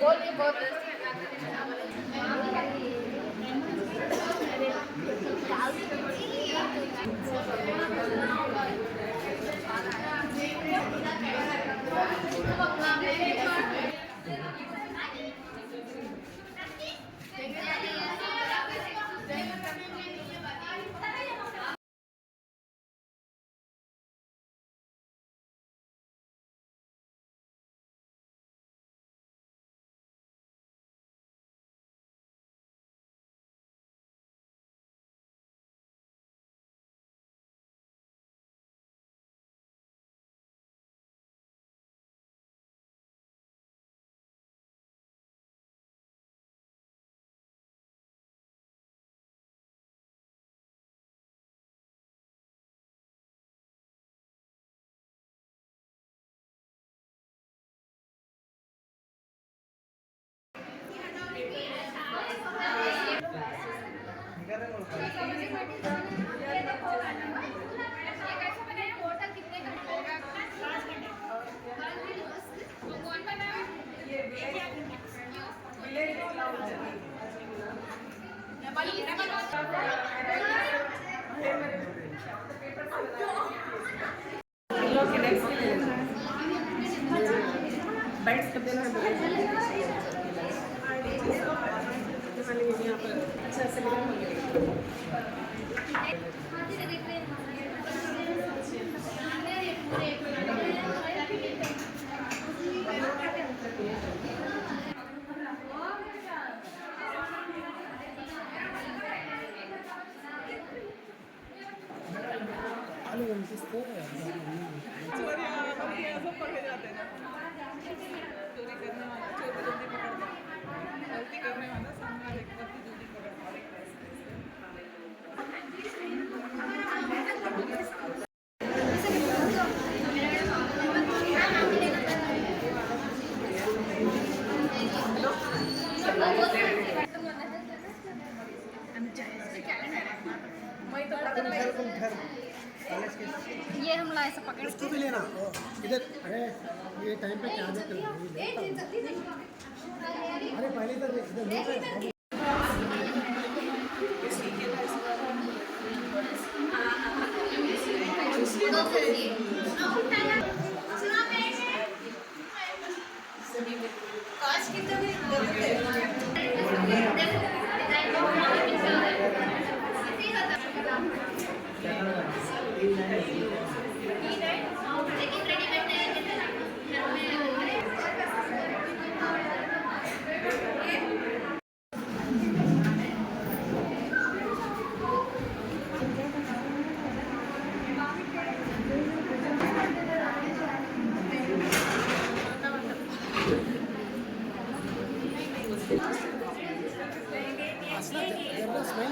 चोरी करने वाला इधर कॉलेज के ये हम लाए से पकड़ उसको भी लेना इधर। अरे ये टाइम पे क्या देते हैं? अरे पहले इधर इधर स्मेल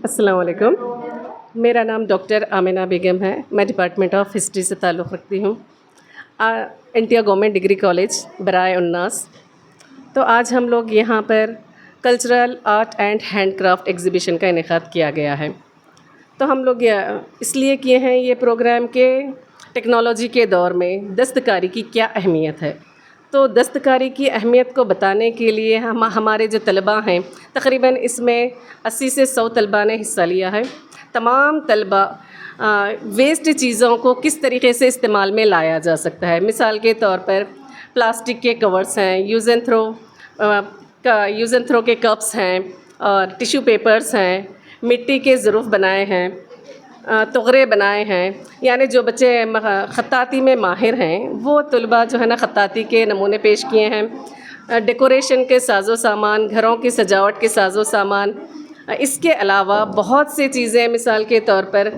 अस्सलाम वालेकुम। मेरा नाम डॉक्टर आमिना बेगम है। मैं डिपार्टमेंट ऑफ हिस्ट्री से ताल्लुक़ रखती हूँ एनटीआर गवर्नमेंट डिग्री कॉलेज बराए उन्नास। तो आज हम लोग यहाँ पर cultural art and handcraft exhibition का इनेकाद किया गया है। तो हम लोग इसलिए किए हैं ये प्रोग्राम के टेक्नोलॉजी के दौर में दस्तकारी की क्या अहमियत है। तो दस्तकारी की अहमियत को बताने के लिए हमारे जो तलबा हैं, तकरीबन इसमें 80 से 100 तलबा ने हिस्सा लिया है। तमाम तलबा वेस्ट चीज़ों को किस तरीके से इस्तेमाल में लाया जा सकता है। मिसाल के तौर पर प्लास्टिक के कवर्स हैं, यूज़ एंड थ्रो के कप्स हैं और टिश्यू पेपर्स हैं, मिट्टी के ज़रूफ़ बनाए हैं, तगरे बनाए हैं। यानी जो बच्चे ख़त्ताती में माहिर हैं वो तलबा जो है ना ख़त्ताती के नमूने पेश किए हैं। डेकोरेशन के साज़ो सामान, घरों की सजावट के साज़ो सामान, इसके अलावा बहुत सी चीज़ें, मिसाल के तौर पर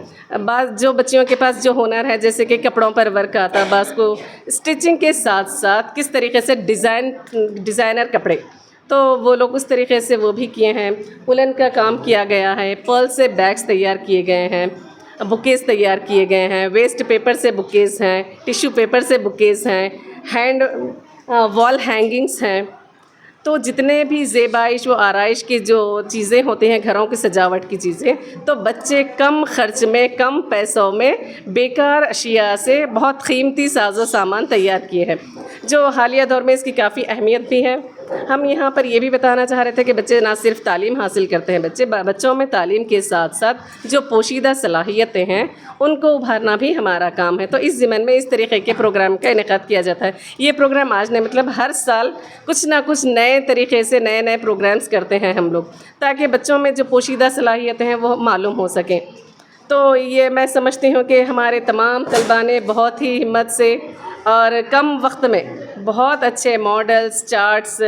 बाज़ जो बच्चियों के पास जो हुनर है, जैसे कि कपड़ों पर वर्क आता, बाज़ को स्टिचिंग के साथ साथ किस तरीके से डिज़ाइनर कपड़े, तो वो लोग उस तरीके से वो भी किए हैं। उलन का काम किया गया है, पर्ल से बैग्स तैयार किए गए हैं, बुकेज़ तैयार किए गए हैं, वेस्ट पेपर से बुकेज़ हैं, टिश्यू पेपर से बुकेज़ हैं, हैंड वॉल हैंगिंग्स हैं। तो जितने भी ज़ेबाइश व आराइश की जो चीज़ें होती हैं, घरों की सजावट की चीज़ें, तो बच्चे कम ख़र्च में, कम पैसों में बेकार अशिया से बहुत कीमती साज़ो सामान तैयार किए हैं, जो हालिया दौर में इसकी काफ़ी अहमियत भी है। हम यहाँ पर ये भी बताना चाह रहे थे कि बच्चे ना सिर्फ तालीम हासिल करते हैं, बच्चों में तालीम के साथ साथ जो पोशीदा सलाहियतें हैं उनको उभारना भी हमारा काम है। तो इस ज़िम्मन में इस तरीके के प्रोग्राम का इनेकाद किया जाता है। ये प्रोग्राम आज नहीं, मतलब हर साल कुछ ना कुछ नए तरीके से नए प्रोग्राम्स करते हैं हम लोग, ताकि बच्चों में जो पोशीदा सलाहियतें हैं वो मालूम हो सकें। तो ये मैं समझती हूँ कि हमारे तमाम तलबा ने बहुत ही हिम्मत से और कम वक्त में बहुत अच्छे मॉडल्स, चार्ट्स,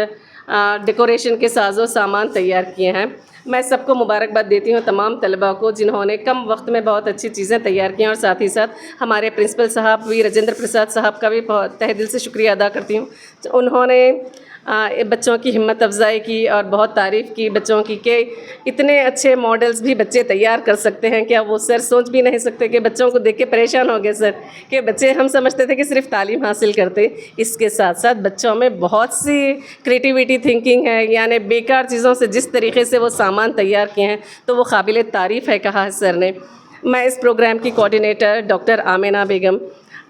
डेकोरेशन के साज़ो सामान तैयार किए हैं। मैं सबको मुबारकबाद देती हूँ, तमाम तलबा को जिन्होंने कम वक्त में बहुत अच्छी चीज़ें तैयार की हैं। और साथ ही साथ हमारे प्रिंसिपल साहब वी राजेंद्र प्रसाद साहब का भी बहुत तहे दिल से शुक्रिया अदा करती हूँ। उन्होंने बच्चों की हिम्मत अफजाई की और बहुत तारीफ़ की बच्चों की कि इतने अच्छे मॉडल्स भी बच्चे तैयार कर सकते हैं। क्या वो सर सोच भी नहीं सकते कि बच्चों को देख के परेशान हो गए सर कि बच्चे, हम समझते थे कि सिर्फ तालीम हासिल करते, इसके साथ साथ बच्चों में बहुत सी क्रिएटिविटी थिंकिंग है। यानी बेकार चीज़ों से जिस तरीके से वो सामान तैयार किए हैं तो वो काबिल तारीफ़ है, कहा है सर ने। मैं इस प्रोग्राम की कोऑर्डिनेटर डॉक्टर आमिना बेगम